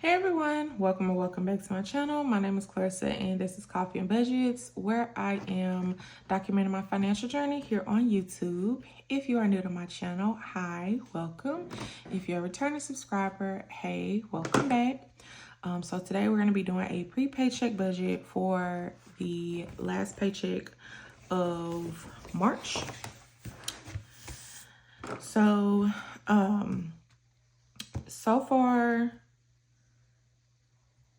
Hey everyone, welcome or welcome back to my channel. My name is Clarissa and this is Coffee and Budgets, where I am documenting my financial journey here on YouTube. If you are new to my channel, hi, welcome. If you're a returning subscriber, hey, welcome back. So today we're going to be doing a pre-paycheck budget for the last paycheck of March. So far,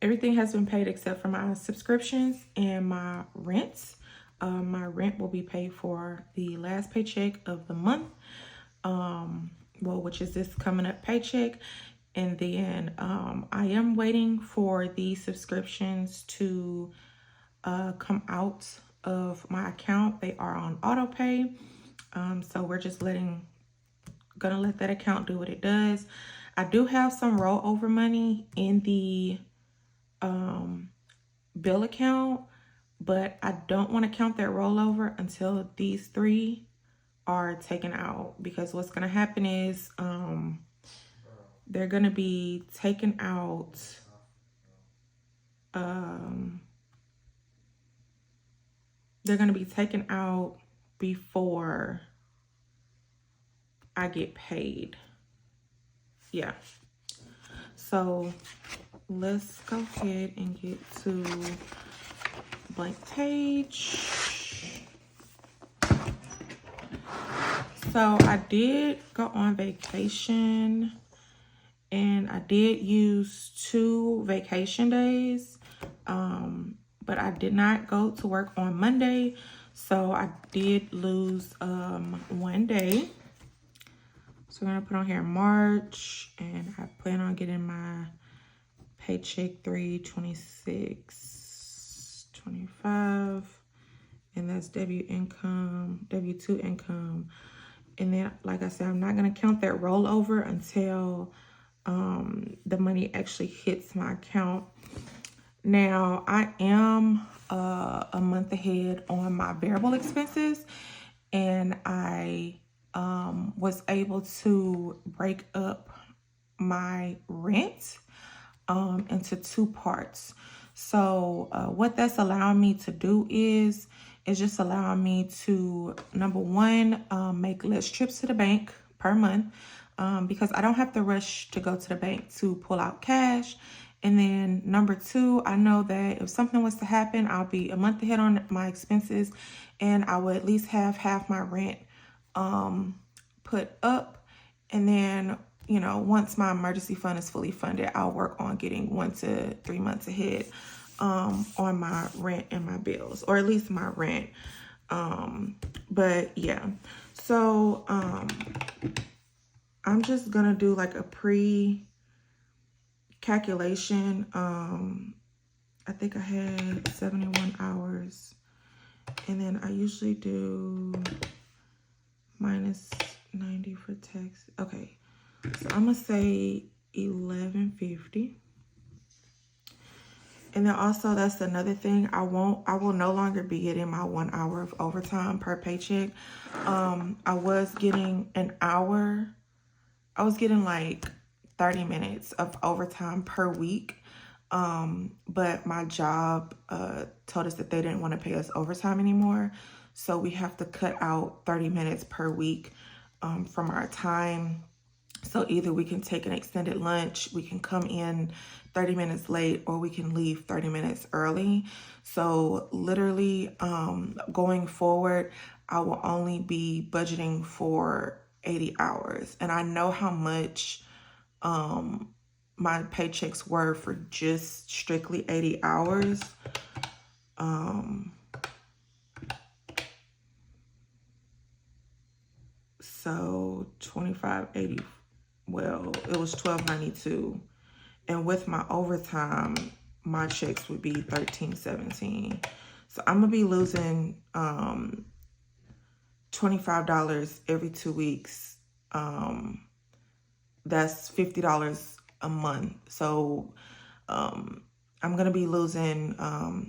everything has been paid except for my subscriptions and my rents. My rent will be paid for the last paycheck of the month, which is this coming up paycheck. And then I am waiting for the subscriptions to come out of my account. They are on auto pay. So we're just gonna let that account do what it does. I do have some rollover money in the bill account, but I don't want to count that rollover until these three are taken out, because what's going to happen is they're going to be taken out before I get paid. Yeah. So let's go ahead and get to blank page. So I did go on vacation and I did use 2 vacation days, but I did not go to work on Monday. So I did lose 1 day. So we're gonna put on here March, and I plan on getting my paycheck 3/26/25, and that's W2 income. And then, like I said, I'm not gonna count that rollover until the money actually hits my account. Now, I am a month ahead on my variable expenses, and I was able to break up my rent into 2 parts. So what that's allowing me to do is just allowing me to, number one, make less trips to the bank per month, because I don't have to rush to go to the bank to pull out cash. And then number 2, I know that if something was to happen, I'll be a month ahead on my expenses, and I would at least have half my rent put up. And then, you know, once my emergency fund is fully funded, I'll work on getting 1 to 3 months ahead on my rent and my bills, or at least my rent. But yeah, so I'm just gonna do like a pre-calculation. I think I had 71 hours, and then I usually do minus 90 for tax. Okay, so I'm gonna say 1150. And then also, that's another thing, I will no longer be getting my 1 hour of overtime per paycheck. I was getting an hour. I was getting like 30 minutes of overtime per week. But my job told us that they didn't want to pay us overtime anymore. So we have to cut out 30 minutes per week from our time. So either we can take an extended lunch, we can come in 30 minutes late, or we can leave 30 minutes early. So literally going forward, I will only be budgeting for 80 hours. And I know how much my paychecks were for just strictly 80 hours. So 2580, well, it was 1292, and with my overtime, my checks would be 1317. So I'm gonna be losing $25 every 2 weeks. That's $50 a month. So I'm gonna be losing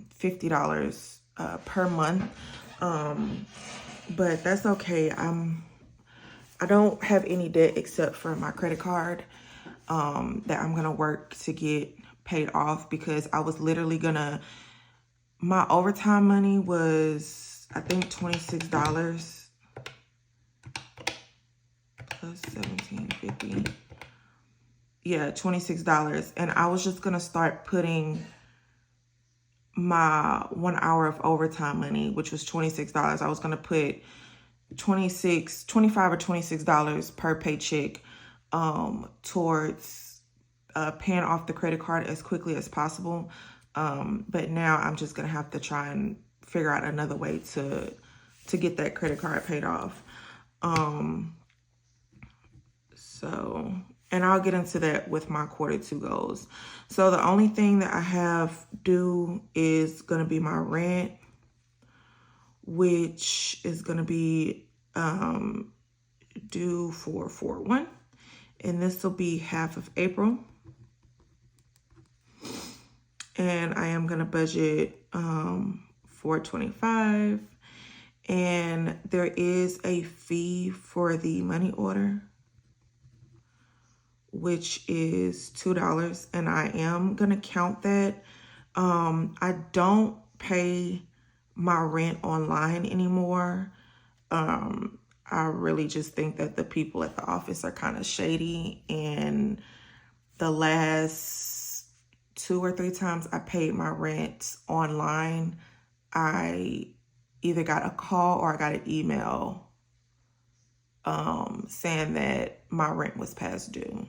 $50 per month. But that's okay. I don't have any debt except for my credit card. that I'm gonna work to get paid off, because I was literally gonna, my overtime money was, I think, $26 plus $17.50. Yeah, $26. And I was just gonna start putting my 1 hour of overtime money, which was $26. I was gonna put $25 or $26 per paycheck towards paying off the credit card as quickly as possible. But now I'm just gonna have to try and figure out another way to get that credit card paid off. And I'll get into that with my Q2 goals. So the only thing that I have due is gonna be my rent, which is gonna be due for 4/1, and this will be half of April. And I am gonna budget $425, and there is a fee for the money order, which is $2, and I am gonna count that. I don't pay my rent online anymore. I really just think that the people at the office are kind of shady, and the last 2 or 3 times I paid my rent online, I either got a call or I got an email saying that my rent was past due.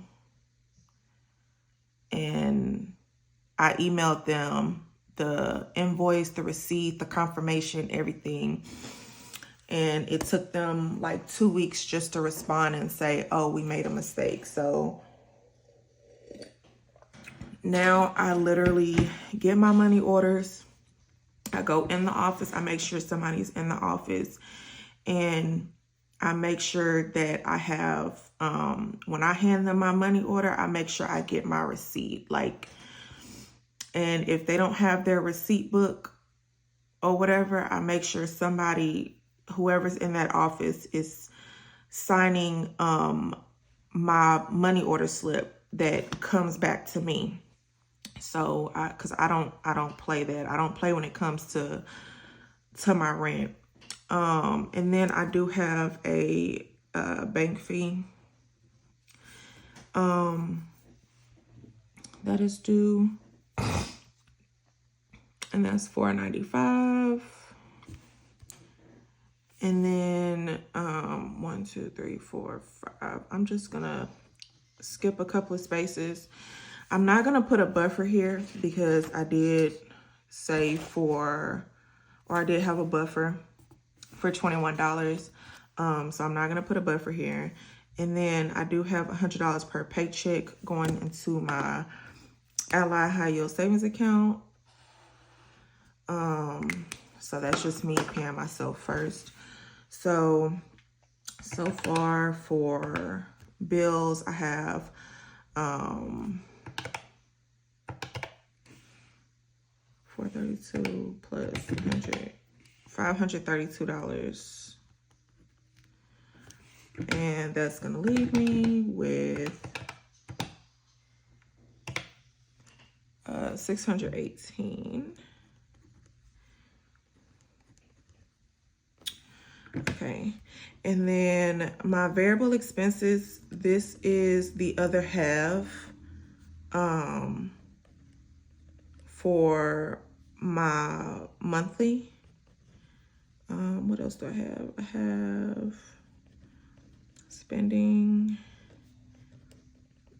And I emailed them the invoice, the receipt, the confirmation, everything. And it took them like 2 weeks just to respond and say, oh, we made a mistake. So now I literally get my money orders. I go in the office. I make sure somebody's in the office. And I make sure that I have, when I hand them my money order, I make sure I get my receipt. And if they don't have their receipt book or whatever, I make sure somebody, whoever's in that office, is signing my money order slip that comes back to me. So, because I don't play that. I don't play when it comes to my rent. And then I do have a bank fee that is due, and that's $4.95. And then 1, 2, 3, 4, 5. I'm just gonna skip a couple of spaces. I'm not gonna put a buffer here because I did save for, or I did have a buffer for $21. So I'm not gonna put a buffer here. And then I do have $100 per paycheck going into my Ally High Yield Savings account. So that's just me paying myself first. So far for bills, I have $432 plus $532. And that's gonna leave me with $618. Okay, and then my variable expenses, this is the other half for my monthly. What else do I have? I have spending,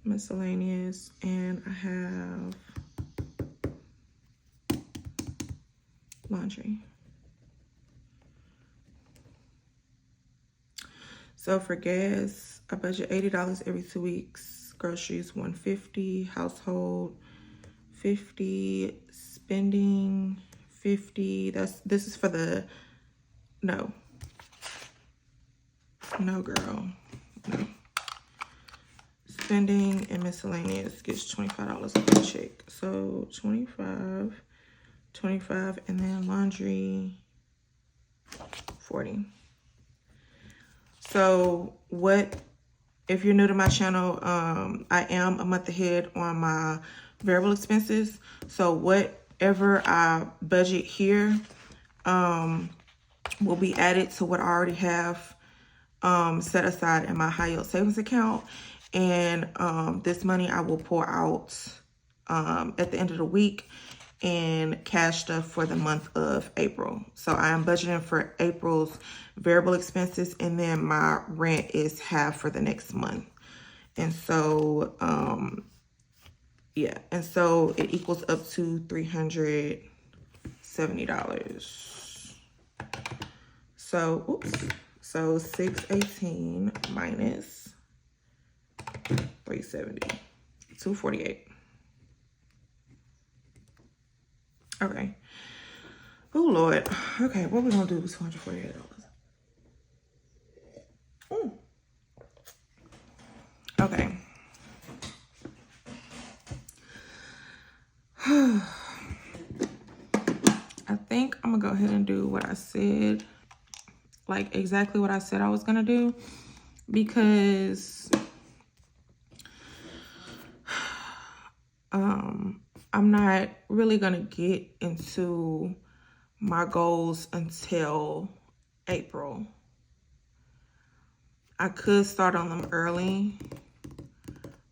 miscellaneous, and I have laundry. So for gas, I budget $80 every 2 weeks. Groceries, $150. Household, $50. Spending, $50. This is for the, no girl, no. Spending and miscellaneous gets $25 a paycheck. So 25, and then laundry, 40. So what if you're new to my channel, I am a month ahead on my variable expenses. So whatever I budget here will be added to what I already have set aside in my high yield savings account. And this money I will pour out at the end of the week and cash stuff for the month of April. So I am budgeting for April's variable expenses, and then my rent is half for the next month. And so yeah, and so it equals up to $370. So oops, so 618 minus 370, 248. Okay. Oh Lord. Okay, what we gonna do with $248? Okay. I think I'm gonna go ahead and do what I said, like exactly what I said I was gonna do, because I'm not really gonna get into my goals until April. I could start on them early,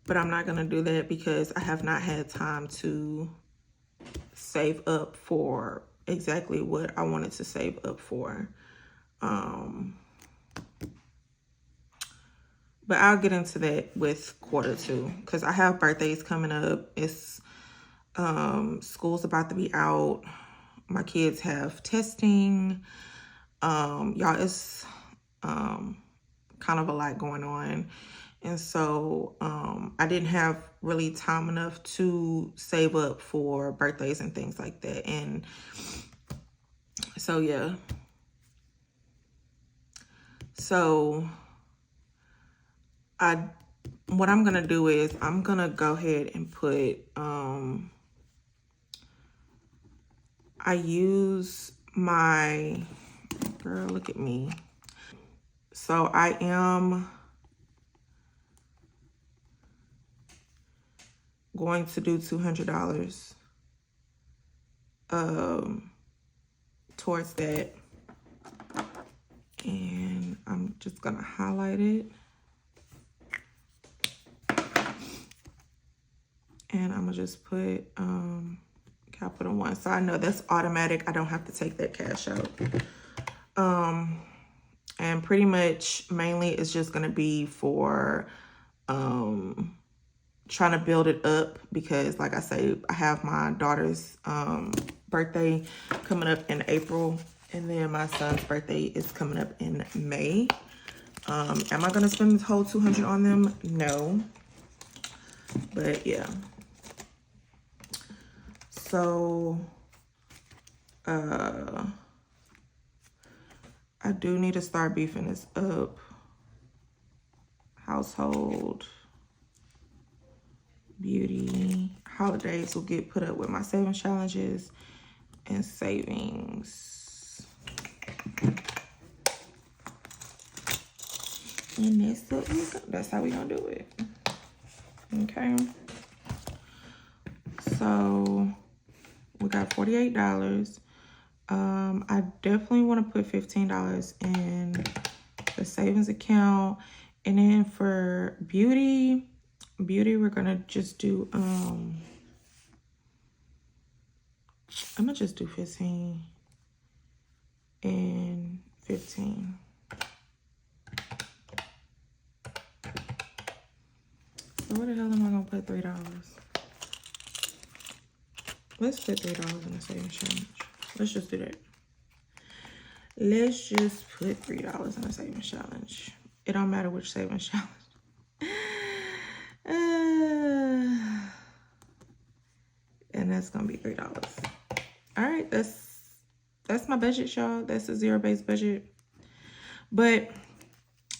but I'm not gonna do that because I have not had time to save up for exactly what I wanted to save up for. But I'll get into that with Q2 because I have birthdays coming up. It's school's about to be out. My kids have testing. Y'all, it's kind of a lot going on. And so I didn't have really time enough to save up for birthdays and things like that. And so, yeah. So what I'm going to do is I'm going to go ahead and put, I use my, girl, look at me. So I am going to do $200 towards that. And I'm just gonna highlight it. And I'm gonna just put capital 1. So I know that's automatic. I don't have to take that cash out. And pretty much mainly it's just gonna be for trying to build it up because like I say, I have my daughter's birthday coming up in April, and then my son's birthday is coming up in May. Am I gonna spend the whole $200 on them? No. But yeah. So I do need to start beefing this up. Household, beauty, holidays will get put up with my savings challenges and savings. And that's how we gonna do it. Okay. So we got $48. I definitely want to put $15 in the savings account. And then for beauty, we're gonna just do I'm gonna just do 15 and 15. So where the hell am I gonna put $3? Let's put $3 in the savings challenge. Let's just do that. Let's just put $3 in the savings challenge. It don't matter which savings challenge. And that's gonna be $3. All right, that's my budget, y'all. That's a zero-based budget. But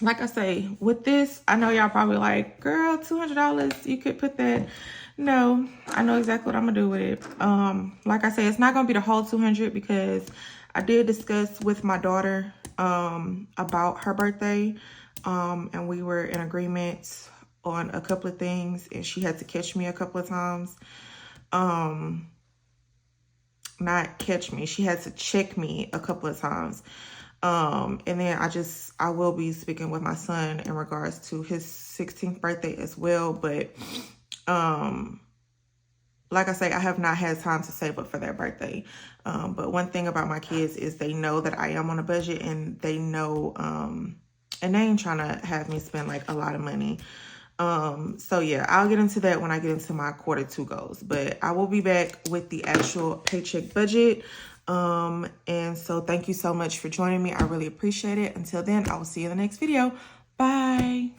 like I say, with this, I know y'all probably like, girl, $200, you could put that. No, I know exactly what I'm gonna do with it. Like I say, it's not gonna be the whole $200 because I did discuss with my daughter about her birthday. and we were in agreement on a couple of things, and she had to catch me a couple of times. Not catch me, she had to check me a couple of times. And then I will be speaking with my son in regards to his 16th birthday as well. But like I say, I have not had time to save up for that birthday. But one thing about my kids is they know that I am on a budget, and they know, and they ain't trying to have me spend like a lot of money. So yeah, I'll get into that when I get into my Q2 goals, but I will be back with the actual paycheck budget. And so thank you so much for joining me. I really appreciate it. Until then, I will see you in the next video. Bye.